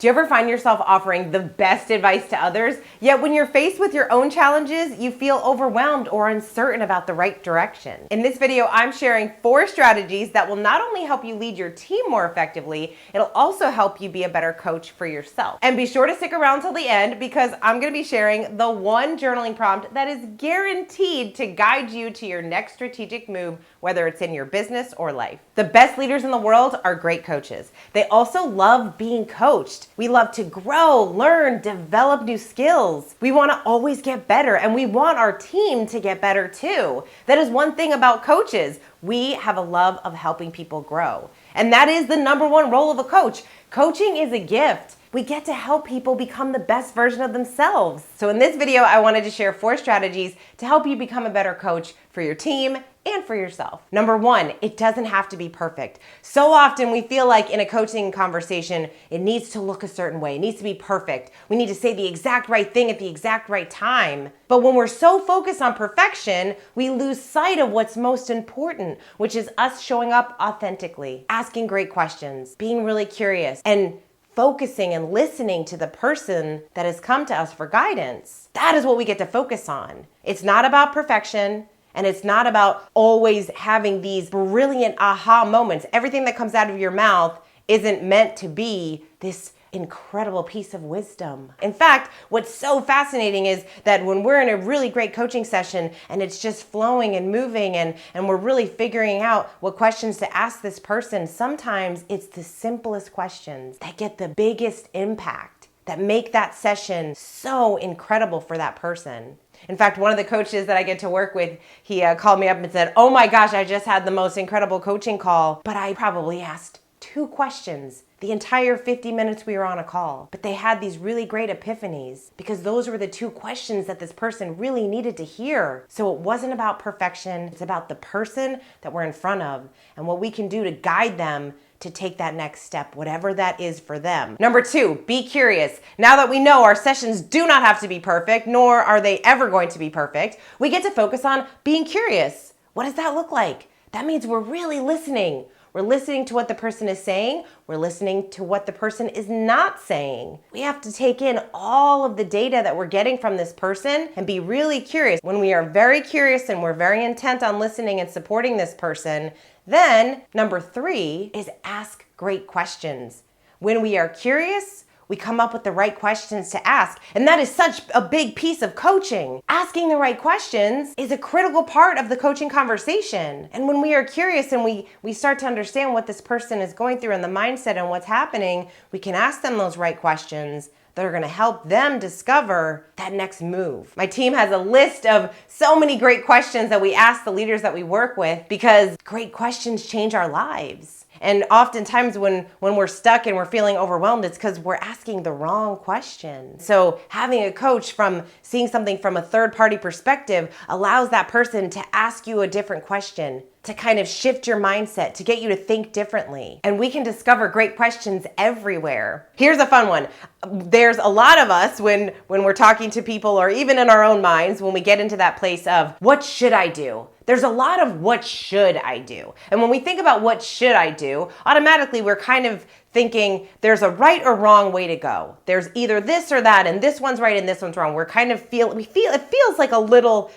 Do you ever find yourself offering the best advice to others, yet when you're faced with your own challenges, you feel overwhelmed or uncertain about the right direction? In this video, I'm sharing 4 strategies that will not only help you lead your team more effectively, it'll also help you be a better coach for yourself. And be sure to stick around till the end because I'm gonna be sharing the one journaling prompt that is guaranteed to guide you to your next strategic move, whether it's in your business or life. The best leaders in the world are great coaches. They also love being coached. We love to grow, learn, develop new skills. We want to always get better, and we want our team to get better too. That is one thing about coaches. We have a love of helping people grow. And that is the #1 role of a coach. Coaching is a gift. We get to help people become the best version of themselves. So in this video, I wanted to share 4 strategies to help you become a better coach for your team and for yourself. #1, it doesn't have to be perfect. So often we feel like in a coaching conversation, it needs to look a certain way. It needs to be perfect. We need to say the exact right thing at the exact right time. But when we're so focused on perfection, we lose sight of what's most important, which is us showing up authentically, asking great questions, being really curious, and focusing and listening to the person that has come to us for guidance. That is what we get to focus on. It's not about perfection. And it's not about always having these brilliant aha moments. Everything that comes out of your mouth isn't meant to be this incredible piece of wisdom. In fact, what's so fascinating is that when we're in a really great coaching session and it's just flowing and moving and we're really figuring out what questions to ask this person, sometimes it's the simplest questions that get the biggest impact, that make that session so incredible for that person. In fact, one of the coaches that I get to work with, he called me up and said, "Oh my gosh, I just had the most incredible coaching call, but I probably asked 2 questions the entire 50 minutes we were on a call. But they had these really great epiphanies because those were the 2 questions that this person really needed to hear." So it wasn't about perfection. It's about the person that we're in front of and what we can do to guide them to take that next step, whatever that is for them. #2, be curious. Now that we know our sessions do not have to be perfect, nor are they ever going to be perfect, we get to focus on being curious. What does that look like? That means we're really listening. We're listening to what the person is saying. We're listening to what the person is not saying. We have to take in all of the data that we're getting from this person and be really curious. When we are very curious and we're very intent on listening and supporting this person, then #3 is ask great questions. When we are curious, we come up with the right questions to ask. And that is such a big piece of coaching. Asking the right questions is a critical part of the coaching conversation. And when we are curious and we start to understand what this person is going through and the mindset and what's happening, we can ask them those right questions that are gonna help them discover that next move. My team has a list of so many great questions that we ask the leaders that we work with because great questions change our lives. And oftentimes when we're stuck and we're feeling overwhelmed, it's because we're asking the wrong question. So having a coach from seeing something from a third-party perspective allows that person to ask you a different question, to kind of shift your mindset, to get you to think differently. And we can discover great questions everywhere. Here's a fun one. There's a lot of us when we're talking to people or even in our own minds, when we get into that place of, what should I do? There's a lot of what should I do? And when we think about what should I do, automatically we're kind of thinking there's a right or wrong way to go. There's either this or that, and this one's right and this one's wrong. It feels like a little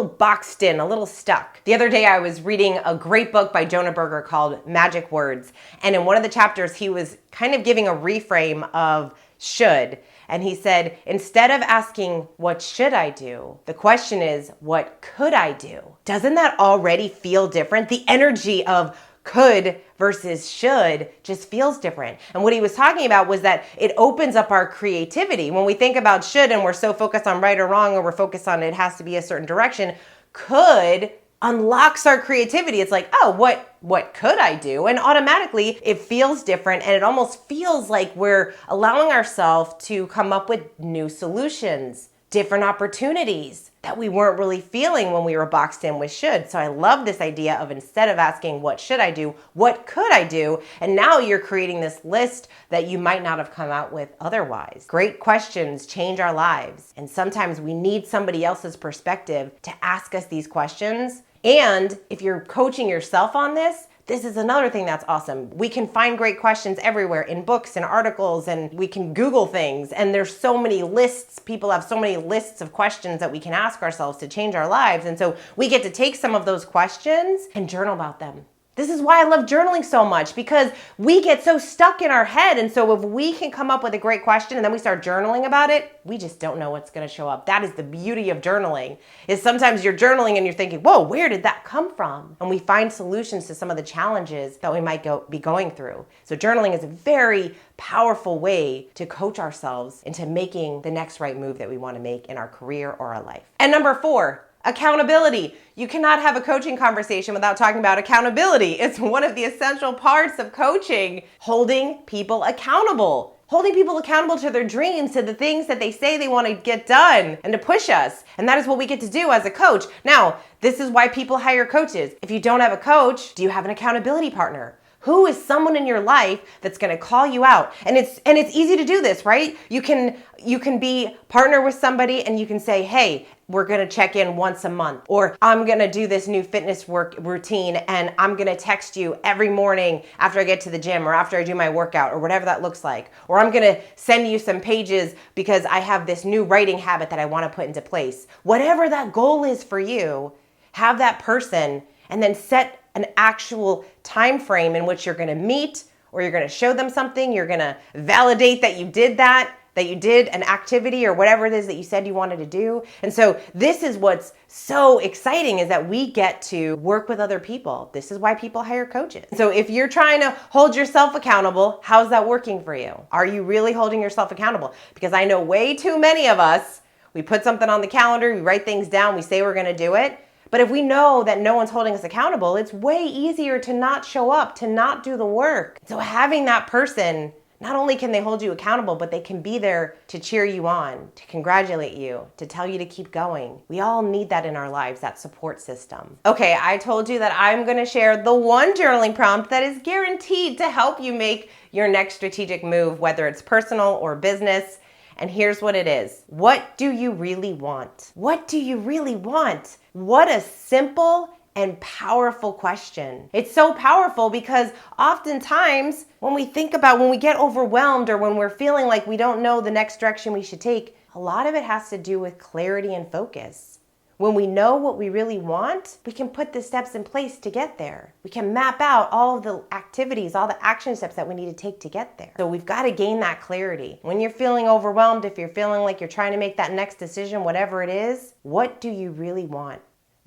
boxed in, a little stuck. The other day I was reading a great book by Jonah Berger called Magic Words. And in one of the chapters, he was kind of giving a reframe of should. And he said, instead of asking, what should I do? The question is, what could I do? Doesn't that already feel different? The energy of could versus should just feels different. And what he was talking about was that it opens up our creativity. When we think about should and we're so focused on right or wrong, or we're focused on it has to be a certain direction, could unlocks our creativity. It's like, oh, what could I do? And automatically it feels different, and it almost feels like we're allowing ourselves to come up with new solutions, different opportunities that we weren't really feeling when we were boxed in with should. So I love this idea of, instead of asking what should I do, what could I do? And now you're creating this list that you might not have come out with otherwise. Great questions change our lives. And sometimes we need somebody else's perspective to ask us these questions. And if you're coaching yourself on this, This is another thing that's awesome. We can find great questions everywhere in books and articles, and we can Google things. And there's so many lists. People have so many lists of questions that we can ask ourselves to change our lives. And so we get to take some of those questions and journal about them. This is why I love journaling so much, because we get so stuck in our head. And so if we can come up with a great question and then we start journaling about it, we just don't know what's going to show up. That is the beauty of journaling, is sometimes you're journaling and you're thinking, whoa, where did that come from? And we find solutions to some of the challenges that we might be going through. So journaling is a very powerful way to coach ourselves into making the next right move that we want to make in our career or our life. And number 4, accountability. You cannot have a coaching conversation without talking about accountability. It's one of the essential parts of coaching, holding people accountable. Holding people accountable to their dreams, to the things that they say they want to get done, and to push us. And that is what we get to do as a coach. Now, this is why people hire coaches. If you don't have a coach, do you have an accountability partner? Who is someone in your life that's going to call you out? And it's easy to do this, right? You can be partner with somebody and you can say, hey, we're going to check in once a month, or I'm going to do this new fitness work routine and I'm going to text you every morning after I get to the gym or after I do my workout or whatever that looks like. Or I'm going to send you some pages because I have this new writing habit that I want to put into place. Whatever that goal is for you, have that person and then set an actual time frame in which you're going to meet, or you're going to show them something, you're going to validate that you did an activity or whatever it is that you said you wanted to do. And so this is what's so exciting, is that we get to work with other people. This is why people hire coaches. So if you're trying to hold yourself accountable, how's that working for you? Are you really holding yourself accountable? Because I know way too many of us, we put something on the calendar, we write things down, we say we're going to do it. But if we know that no one's holding us accountable, it's way easier to not show up, to not do the work. So having that person, not only can they hold you accountable, but they can be there to cheer you on, to congratulate you, to tell you to keep going. We all need that in our lives, that support system. Okay, I told you that I'm going to share the one journaling prompt that is guaranteed to help you make your next strategic move, whether it's personal or business. And here's what it is. What do you really want? What do you really want? What a simple and powerful question. It's so powerful because oftentimes when we get overwhelmed or when we're feeling like we don't know the next direction we should take, a lot of it has to do with clarity and focus. When we know what we really want, we can put the steps in place to get there. We can map out all of the activities, all the action steps that we need to take to get there. So we've got to gain that clarity. When you're feeling overwhelmed, if you're feeling like you're trying to make that next decision, whatever it is, what do you really want?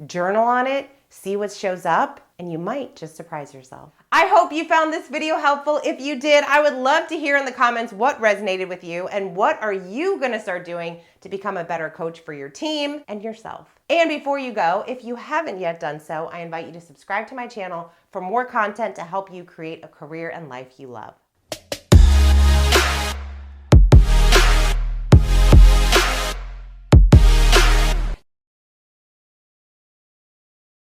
Journal on it, see what shows up, and you might just surprise yourself. I hope you found this video helpful. If you did, I would love to hear in the comments what resonated with you and what are you going to start doing to become a better coach for your team and yourself. And before you go, if you haven't yet done so, I invite you to subscribe to my channel for more content to help you create a career and life you love.